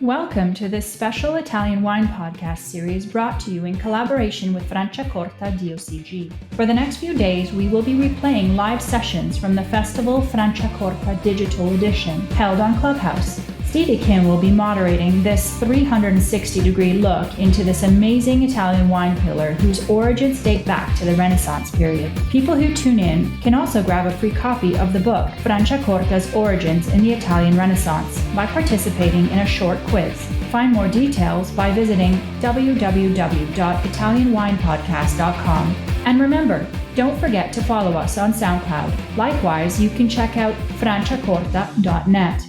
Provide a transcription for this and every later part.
Welcome to this special Italian wine podcast series brought to you in collaboration with Franciacorta DOCG. For the next few days, we will be replaying live sessions from the festival Franciacorta Digital Edition, held on Clubhouse. Stevie Kim will be moderating this 360-degree look into this amazing Italian wine pillar whose origins date back to the Renaissance period. People who tune in can also grab a free copy of the book Franciacorta's Origins in the Italian Renaissance by participating in a short quiz. Find more details by visiting www.italianwinepodcast.com. And remember, don't forget to follow us on SoundCloud. Likewise, you can check out franciacorta.net.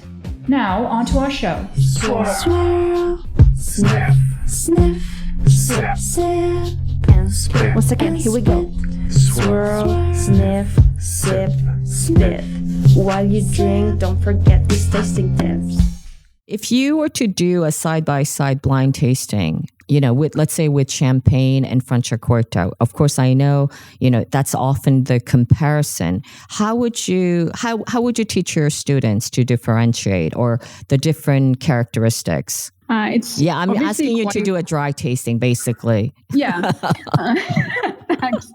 Now, on to our show. Swirl, sniff, sniff, sip, sip, and swirl. Once again, here we go. Swirl, sniff, sip, sniff. While you drink, don't forget these tasting tips. If you were to do a side-by-side blind tasting, with, let's say, with champagne and Franciacorta, of course, I know, that's often the comparison. How would you teach your students to differentiate or the different characteristics? I'm asking you to do a dry tasting, basically. Yeah. Thanks.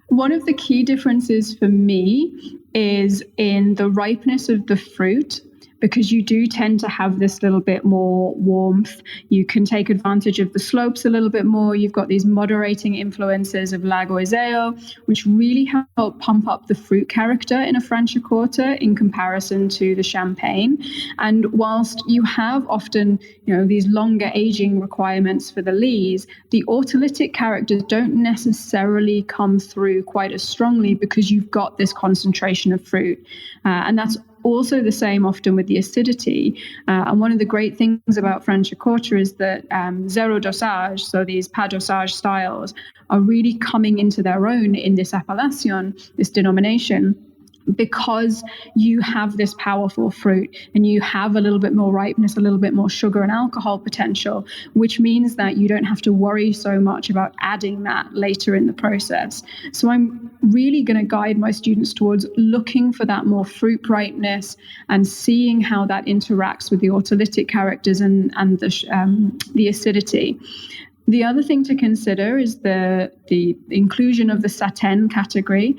One of the key differences for me is in the ripeness of the fruit, because you do tend to have this little bit more warmth. You can take advantage of the slopes a little bit more. You've got these moderating influences of Lago Iseo, which really help pump up the fruit character in a Franciacorta in comparison to the champagne. And whilst you have often, these longer aging requirements for the lees, the autolytic characters don't necessarily come through quite as strongly because you've got this concentration of fruit. And that's also the same often with the acidity. And one of the great things about Franciacorta is that zero dosage, so these pas dosage styles, are really coming into their own in this appellation, this denomination, because you have this powerful fruit and you have a little bit more ripeness, a little bit more sugar and alcohol potential, which means that you don't have to worry so much about adding that later in the process. So I'm really going to guide my students towards looking for that more fruit ripeness and seeing how that interacts with the autolytic characters and the acidity. The other thing to consider is the inclusion of the Satin category,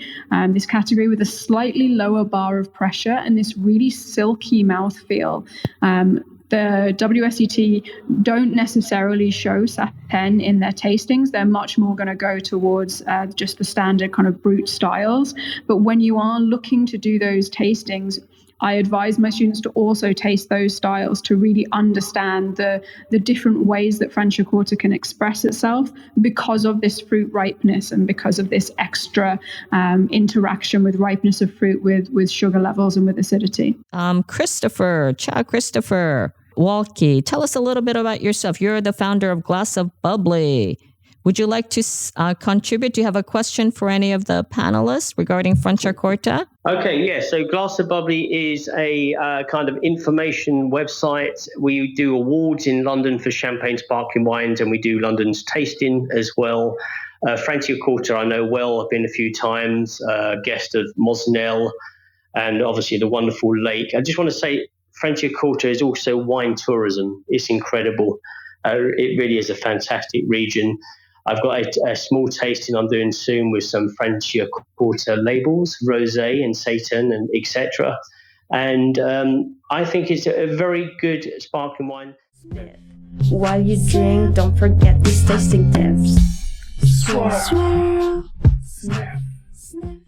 this category with a slightly lower bar of pressure and this really silky mouthfeel. The WSET don't necessarily show Satin in their tastings. They're much more going to go towards just the standard kind of brut styles. But when you are looking to do those tastings, I advise my students to also taste those styles to really understand the different ways that Franciacorta can express itself because of this fruit ripeness and because of this extra interaction with ripeness of fruit with sugar levels and with acidity. Christopher Walke, tell us a little bit about yourself. You're the founder of Glass of Bubbly. Would you like to contribute? Do you have a question for any of the panelists regarding Franciacorta? Okay, yeah. So Glass of Bubbly is a kind of information website. We do awards in London for champagne sparkling wines, and we do London's tasting as well. Franciacorta I know well. I've been a few times, guest of Mosnell, and obviously the wonderful lake. I just want to say Franciacorta is also wine tourism. It's incredible. It really is a fantastic region. I've got a small tasting I'm doing soon with some Franciacorta labels, Rosé and Satan and etc. And I think it's a very good sparkling wine. While you drink, don't forget these tasting tips. Swirl, sniff, sniff.